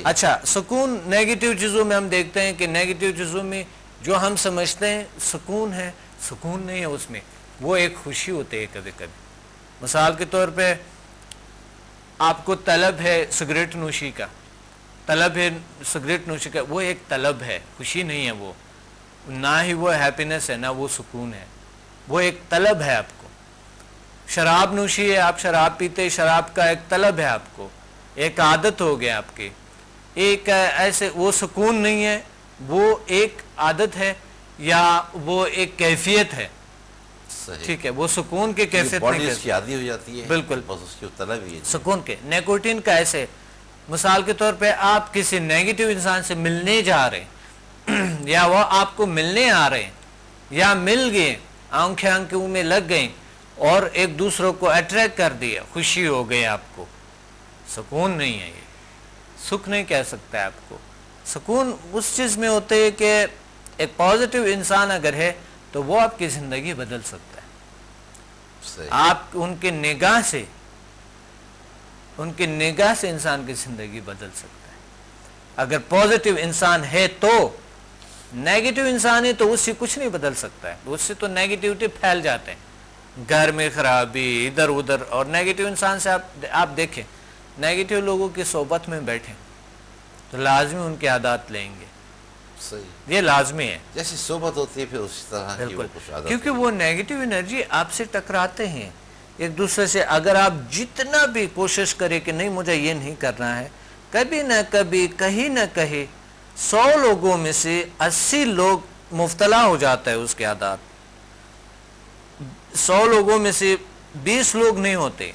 अच्छा, सुकून नेगेटिव चीज़ों में हम देखते हैं कि नेगेटिव चीज़ों में जो हम समझते हैं सुकून है, सुकून नहीं है उसमें, वो एक खुशी होती है कभी कभी। मिसाल के तौर पे आपको तलब है सिगरेट नोशी का, तलब है सिगरेट नोशी का, वो एक तलब है, खुशी नहीं है वो, ना ही वो हैप्पीनेस है ना वो सुकून है, वो एक तलब है आपको। शराब नोशी है, आप शराब पीते, शराब का एक तलब है आपको, एक आदत हो गया आपकी, एक ऐसे वो सुकून नहीं है, वो एक आदत है या वो एक कैफियत है। ठीक है, वो सुकून की कैफियत नहीं उसकी आदी हो जाती है, बिल्कुल बस उसकी तलब ही है सुकून के। निकोटीन का ऐसे मिसाल के तौर पे आप किसी नेगेटिव इंसान से मिलने जा रहे हैं या वो आपको मिलने आ रहे हैं या मिल गए, आंखें आंखों में लग गई और एक दूसरों को अट्रैक्ट कर दिया, खुशी हो गई आपको, सुकून नहीं है, ये सुख नहीं कह सकता है आपको। सुकून उस चीज़ में होते है कि एक पॉजिटिव इंसान अगर है तो वो आपकी ज़िंदगी बदल सकता है। आप उनके निगाह से इंसान की ज़िंदगी बदल सकता है। अगर पॉजिटिव इंसान है तो, नेगेटिव इंसान है तो उससे कुछ नहीं बदल सकता है, उससे तो नेगेटिविटी फैल जाते हैं, घर में खराबी इधर उधर। और नेगेटिव इंसान से आप देखें, नेगेटिव लोगों की सोबत में बैठें तो लाजमी उनके आदत लेंगे, सही, ये लाजमी है। जैसी सोबत होती है फिर उसी तरह की वो कुछ आदत, क्योंकि वो नेगेटिव एनर्जी आपसे टकराते हैं एक दूसरे से। अगर आप जितना भी कोशिश करें कि नहीं मुझे ये नहीं करना है, कभी ना कभी कहीं ना कहीं 100 लोगों में से 80 लोग मुब्तला हो जाता है उसके आदत। 100 लोगों में से 20 लोग नहीं होते,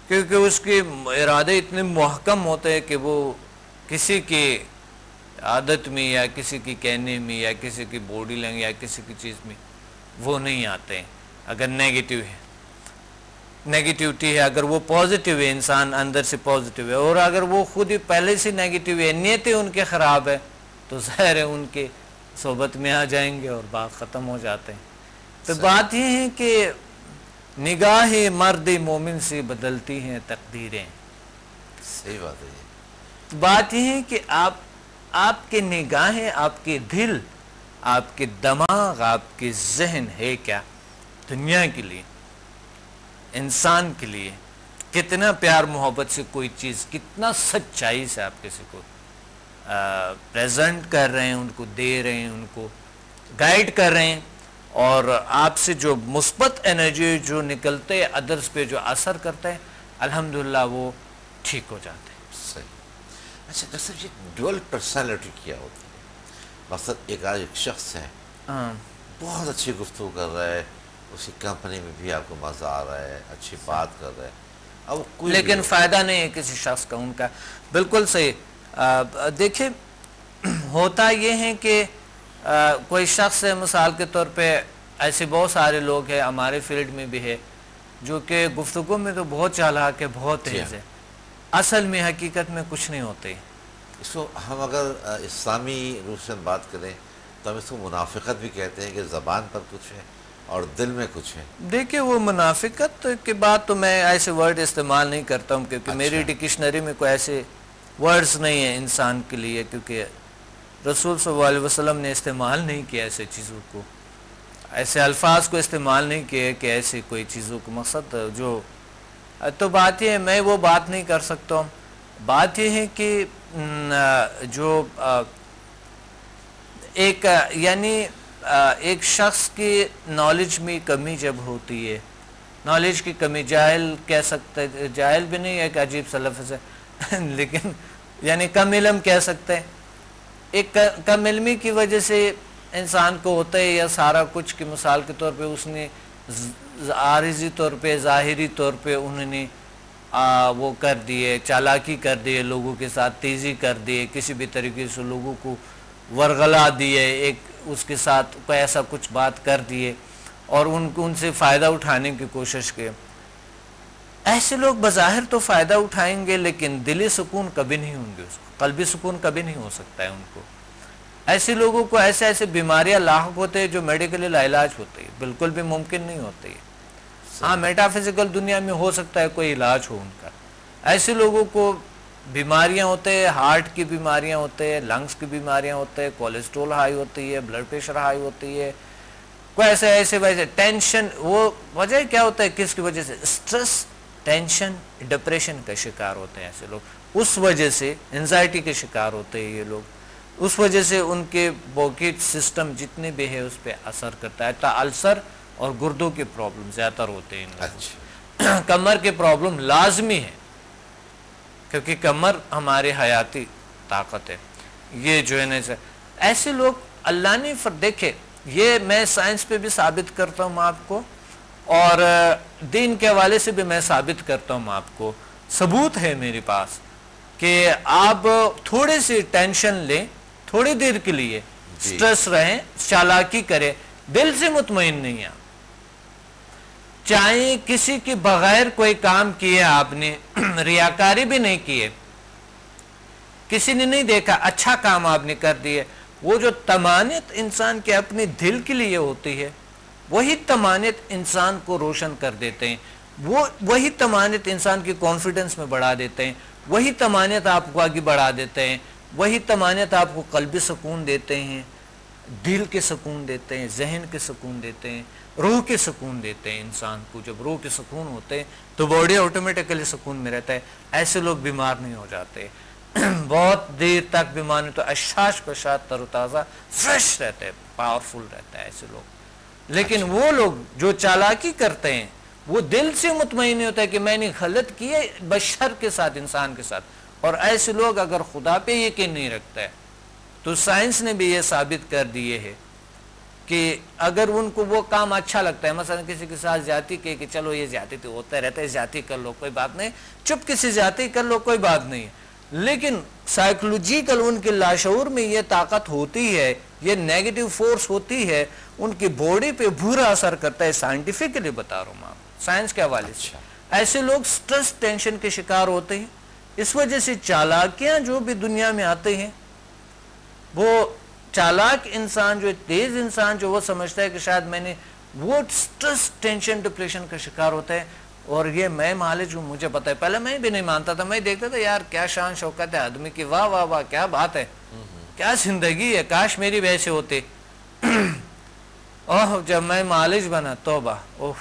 क्योंकि उसके इरादे इतने मुहकम होते हैं कि वो किसी की आदत में या किसी की कहने में या किसी की बॉडी लैंग्वेज या किसी की चीज़ में वो नहीं आते हैं। अगर नेगेटिव है, नेगेटिविटी है, अगर वो पॉजिटिव है, इंसान अंदर से पॉजिटिव है, और अगर वो खुद ही पहले से नेगेटिव है, नीयतें उनके ख़राब है, तो ज़ाहिर है उनके सोबत में आ जाएंगे और बात ख़त्म हो जाते हैं। तो बात ये है कि निगाह मर्द मोमिन से बदलती हैं तकदीरें। सही बात है। बात यह है कि आपके निगाहें, आपके दिल, आपके दिमाग, आपके जहन है क्या दुनिया के लिए, इंसान के लिए, कितना प्यार मोहब्बत से कोई चीज़, कितना सच्चाई से आप किसी को प्रेजेंट कर रहे हैं, उनको दे रहे हैं, उनको गाइड कर रहे हैं, और आपसे जो मुस्बत एनर्जी जो निकलते हैं अदर्स पे जो असर करता है, अल्हम्दुलिल्लाह वो ठीक हो जाते हैं। सही। अच्छा डॉक्टर साहब, ये ड्यूअल पर्सनालिटी क्या होती है? मकसद एक शख्स है, बहुत अच्छी गुफ्तगू कर रहा है, उसकी कंपनी में भी आपको मज़ा आ रहा है, अच्छी बात कर रहा है, अब कोई लेकिन फ़ायदा नहीं है किसी शख्स का उनका। बिल्कुल सही। देखिए, होता ये है कि कोई शख्स है, मिसाल के तौर पे ऐसे बहुत सारे लोग हैं, हमारे फील्ड में भी है, जो कि गुफ्तगू में तो बहुत चालाक है, बहुत तेज़ है, असल में हकीकत में कुछ नहीं होते। इसको हम अगर इस्लामी रूप से बात करें तो हम इसको मुनाफिकत भी कहते हैं कि ज़बान पर कुछ है और दिल में कुछ है। देखिए, वो मुनाफिकत के बाद तो मैं ऐसे वर्ड इस्तेमाल नहीं करता हूँ, क्योंकि मेरी डिक्शनरी में कोई ऐसे वर्ड्स नहीं है इंसान के लिए, क्योंकि रसूल सल्लल्लाहु अलैहि वसल्लम ने इस्तेमाल नहीं किया ऐसे चीज़ों को, ऐसे अल्फाज को इस्तेमाल नहीं किए कि ऐसे कोई चीज़ों को मकसद जो। तो बात ये है, मैं वो बात नहीं कर सकता हूँ। बात ये है कि जो एक यानी एक शख्स की नॉलेज में कमी जब होती है, नॉलेज की कमी, जाहिल कह सकते, जाहिल भी नहीं है कि अजीब सा लफ्ज़ है लेकिन यानी कम इल्म कह सकते हैं। एक कम इल्मी की वजह से इंसान को होता है या सारा कुछ की मिसाल के तौर पे उसने आरिज़ी तौर पे, ज़ाहिरी तौर पे उन्होंने वो कर दिए, चालाकी कर दिए, लोगों के साथ तेज़ी कर दिए, किसी भी तरीके से लोगों को वरगला दिए, एक उसके साथ कोई ऐसा कुछ बात कर दिए और उनसे फ़ायदा उठाने की कोशिश की। ऐसे लोग बज़ाहिर तो फ़ायदा उठाएंगे, लेकिन दिली सुकून कभी नहीं होंगे, उसको क़ल्बी सुकून कभी नहीं हो सकता है उनको। ऐसे लोगों को ऐसे ऐसे बीमारियां लाहक होते हैं जो मेडिकली लाइलाज होते हैं, बिल्कुल भी मुमकिन नहीं होती है। हाँ, मेटाफिजिकल दुनिया में हो सकता है कोई इलाज हो उनका। ऐसे लोगों को बीमारियां होते हैं, हार्ट की बीमारियां होते हैं, लंग्स की बीमारियां होते हैं, कोलेस्ट्रॉल हाई होती है, ब्लड प्रेशर हाई होती है, कोई ऐसे ऐसे वजह टेंशन, वो वजह क्या होता है, किसकी वजह से, स्ट्रेस, टेंशन, डिप्रेशन का शिकार होते हैं ऐसे लोग, उस वजह से एंजाइटी के शिकार होते हैं ये लोग, उस वजह से उनके बॉडी सिस्टम जितने भी है उस पर असर करता है, तो अल्सर और गुर्दों के प्रॉब्लम ज़्यादातर होते हैं इन लोगों अच्छा। को। कमर के प्रॉब्लम लाजमी है, क्योंकि कमर हमारे हयाती ताकत है, ये जो है ना, ऐसे लोग अल्लाह ने देखे, ये मैं साइंस पे भी साबित करता हूँ आपको, और दीन के हवाले से भी मैं साबित करता हूँ आपको, सबूत है मेरे पास कि आप थोड़ी सी टेंशन लें, थोड़ी देर के लिए स्ट्रेस रहें, चालाकी करें, दिल से मुतमईन नहीं है, चाहे किसी के बगैर कोई काम किए आपने, रियाकारी भी नहीं किए, किसी ने नहीं देखा, अच्छा काम आपने कर दिए, वो जो तमानियत इंसान के अपने दिल के लिए होती है, वही तमानियत इंसान को रोशन कर देते हैं, वही तमानियत इंसान की कॉन्फिडेंस में बढ़ा देते हैं, वही तमानियत आपको आगे बढ़ा देते हैं, वही तमानियत आपको कल्बी सुकून देते हैं, दिल के सुकून देते हैं, जहन के सुकून देते हैं, रूह के सुकून देते हैं। इंसान को जब रूह के सुकून होते हैं तो बॉडी ऑटोमेटिकली सुकून में रहता है, ऐसे लोग बीमार नहीं हो जाते बहुत देर तक बीमार नहीं, तो अशाश बशात तरोताज़ा फ्रेश रहते हैं, पावरफुल रहता है ऐसे लोग। लेकिन वो लोग जो चालाकी करते हैं, वो दिल से मुतमईन नहीं होता है कि मैंने गलत किए बशर के साथ, इंसान के साथ, और ऐसे लोग अगर खुदा पे यकीन नहीं रखता है, तो साइंस ने भी ये साबित कर दिए है कि अगर उनको वो काम अच्छा लगता है, मसलन किसी के साथ ज्यादती के कि चलो ये ज्यादती तो होता रहता है, ज्यादती कर लो कोई बात नहीं, चुप किसी ज्यादती कर लो कोई बात नहीं, लेकिन साइकोलॉजिकल उनके लाशऊर में ये ताकत होती है, ये नेगेटिव फोर्स होती है, उनकी बॉडी पे बुरा असर करता है। साइंटिफिकली बता रहा हूँ मैं, साइंस के हवाले से ऐसे लोग स्ट्रेस टेंशन के शिकार होते हैं। इस वजह से चालाकियां जो भी दुनिया में आते हैं, वो चालाक इंसान जो तेज इंसान जो वो समझता है कि शायद मैंने, वो स्ट्रेस टेंशन डिप्रेशन का शिकार होता है। और ये मैं मालिज हूँ, मुझे पता है, पहले मैं भी नहीं मानता था, मैं देखता था यार क्या शान शौकत है आदमी की, वाह वाह वाह क्या बात है, क्या जिंदगी है, काश मेरी वैसे होते ओह जब मैं मालिज बना तौबा, ओह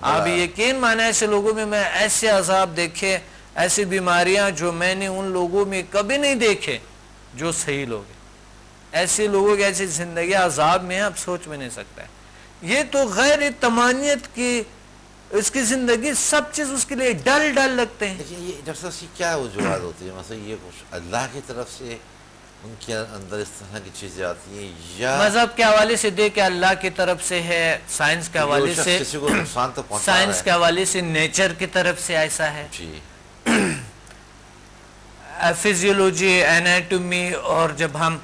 आप यकीन माने ऐसे लोगों में मैं ऐसे अजाब देखे, ऐसी बीमारियां जो मैंने उन लोगों में कभी नहीं देखे जो सही लोग हैं। ऐसे लोगों की ऐसी जिंदगी अजाब में है, आप सोच में नहीं सकता है। ये तो गैर तमानियत की उसकी जिंदगी, सब चीज उसके लिए डल डल लगते हैं। देखिए ये डॉक्टर साहब क्या वजूहत होती है, मतलब ये कुछ अल्लाह की तरफ से उनके अंदर इस तरह की चीजें आती हैं, या मजहब के हवाले से दे के अल्लाह की तरफ से है, साइंस के हवाले से किसी को नुकसान तो पहुंचा साइंस के हवाले से नेचर की तरफ से ऐसा है जी, फिजियोलॉजी, एनाटॉमी, और जब हम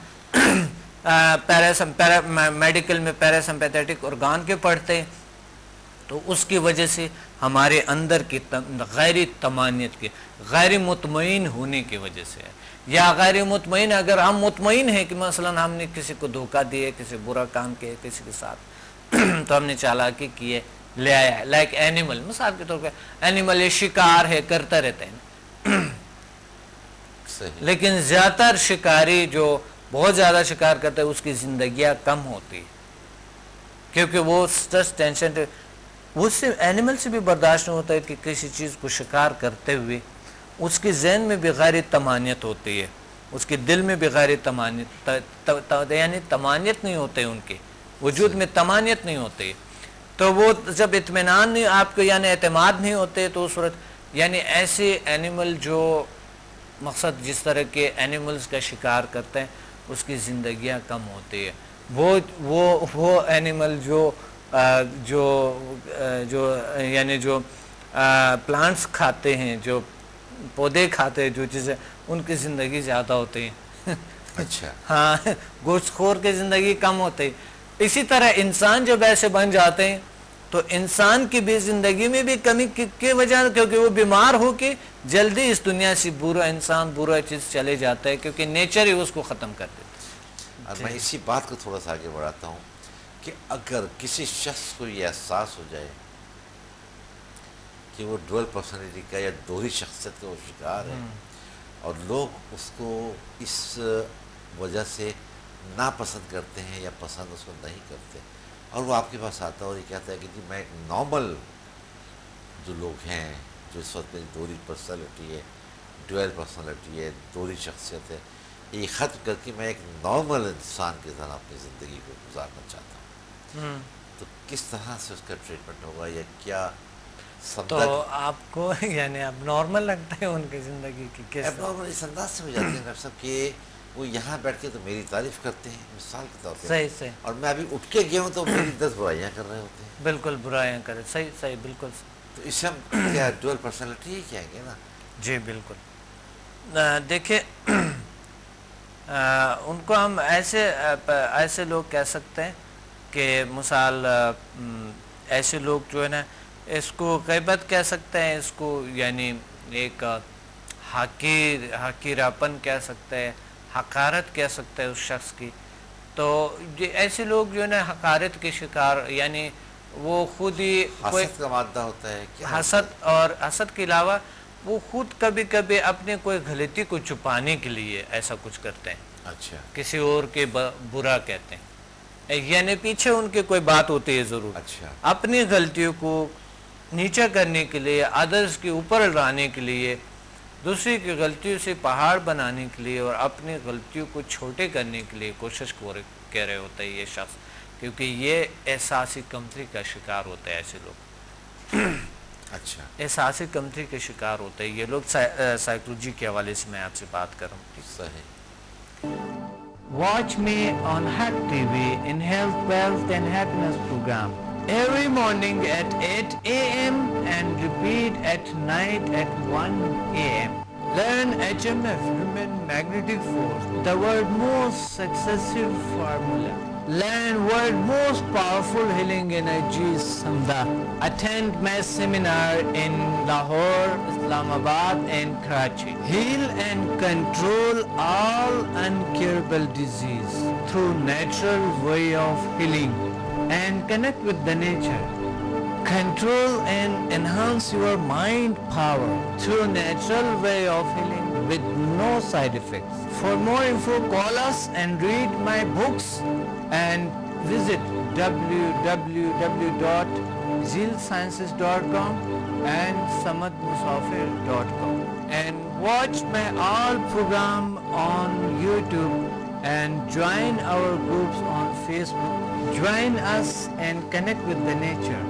मेडिकल में पैरासिम्पैथेटिक ऑर्गान के पढ़ते हैं तो उसकी वजह से हमारे अंदर की गैर तमानियत के, गैर मुतमईन होने की वजह से है। या गैर मुतमईन, अगर हम मुतमईन हैं कि मसलन हमने किसी को धोखा दिए, किसी बुरा काम किए किसी के साथ तो हमने चालाकी किए ले आया है, लाइक एनिमल, मिसाल के तौर पर एनिमल ये शिकार है, करता रहता है लेकिन ज्यादातर शिकारी जो बहुत ज्यादा शिकार करता है उसकी जिंदगियां कम होती है, क्योंकि वो स्ट्रेस टेंशन उससे एनिमल से भी बर्दाश्त नहीं होता है कि किसी चीज़ को शिकार करते हुए उसके जहन में भी गैर तमानियत होती है, उसके दिल में भी गैर तमानियत यानी तमानियत नहीं होते, उनके वजूद में तमानियत नहीं होती, तो वो जब इत्मीनान नहीं आपको यानी एतमाद नहीं होते, तो उस वक्त यानी ऐसे एनिमल जो मकसद जिस तरह के एनिमल्स का शिकार करते हैं उसकी ज़िंदगियाँ कम होती है। वो एनिमल जो यानी जो प्लांट्स खाते हैं, जो पौधे खाते हैं, जो चीज़ें, उनकी ज़िंदगी ज़्यादा होती है अच्छा हाँ, गोश्तखोर की ज़िंदगी कम होती है। इसी तरह इंसान जब ऐसे बन जाते हैं तो इंसान की भी ज़िंदगी में भी कमी की वजह, क्योंकि वो बीमार हो के जल्दी इस दुनिया से बुरा इंसान, बुरा चीज़ चले जाता है, क्योंकि नेचर ही उसको ख़त्म कर देता है। और मैं इसी बात को थोड़ा सा आगे बढ़ाता हूँ कि अगर किसी शख्स को ये एहसास हो जाए کہ وہ ڈوئل پرسنالٹی کا یا دوہری شخصیت کا وہ شکار ہے، اور لوگ اس کو اس وجہ سے ناپسند کرتے ہیں یا پسند اس کو نہیں کرتے، اور وہ آپ کے پاس آتا ہے اور یہ کہتا ہے کہ جی میں ایک نارمل جو لوگ ہیں جو اس وقت میری دوہری پرسنالٹی ہے، ڈوئل پرسنالٹی ہے، دوہری شخصیت ہے، یہ ختم کر کے میں ایک نارمل انسان کی طرح اپنی زندگی کو گزارنا چاہتا ہوں. تو کس طرح سے اس کا ٹریٹمنٹ ہوگا یا کیا تو آپ کو یعنی اب نارمل لگتا ہے ان کی زندگی کی کس اب نارمل اس انداز سے ہو جاتے ہیں ڈاکٹر صاحب کہ وہ یہاں بیٹھ کے تو میری تعریف کرتے ہیں مثال کے طور پہ، صحیح صحیح اور میں ابھی اٹھ کے گیا ہوں تو میری 10 برائیاں کر رہے ہوتے ہیں. بالکل برائیاں کرے، صحیح صحیح بالکل تو اس سے ہم کیا ڈوئل پرسنالٹی ہی کہیں گے نا. جی بالکل. دیکھیں ان کو ہم ایسے لوگ کہہ سکتے ہیں کہ مثال ایسے لوگ جو ہے نا اس کو غیبت کہہ سکتے ہیں، اس کو یعنی ایک حقیراپن کہہ سکتے ہیں، حقارت کہہ سکتے ہیں اس شخص کی. تو ایسے لوگ جو ہے نا حقارت کے شکار، یعنی وہ خود ہی حسد کا مادہ ہوتا ہے کیا؟ حسد، اور حسد کے علاوہ وہ خود کبھی کبھی اپنے کوئی غلطی کو چھپانے کے لیے ایسا کچھ کرتے ہیں. اچھا کسی اور کے برا کہتے ہیں، یعنی پیچھے ان کی کوئی بات ہوتی ہے ضرور. اچھا اپنی غلطیوں کو نیچا کرنے کے لیے، ادرس کے اوپر لانے کے لیے، دوسری کی غلطیوں سے پہاڑ بنانے کے لیے اور اپنی غلطیوں کو چھوٹے کرنے کے لیے کوشش کر رہے ہوتا ہے یہ شخص، کیونکہ یہ احساسی کمتری کا شکار ہوتا ہے. ایسے لوگ اچھا احساسی کمتری کے شکار ہوتے ہیں یہ لوگ. سائیکولوجی کے حوالے سے میں آپ سے بات کروں. صحیح. Watch me on Hack TV in Health, Wealth and Happiness program every morning at 8 a.m. and repeat at night at 1 a.m. Learn HMF, Human Magnetic Force, the world's most successful formula. Learn world's most powerful healing energy, Samda. Attend my seminar in Lahore, Islamabad and Karachi. Heal and control all incurable disease through natural way of healing and connect with the nature. Control and enhance your mind power through natural way of healing with no side effects. For more info, call us and read my books and visit www.zealsciences.com and samadmusafir.com and watch my all program on YouTube and join our groups on Facebook. Join us and connect with the nature.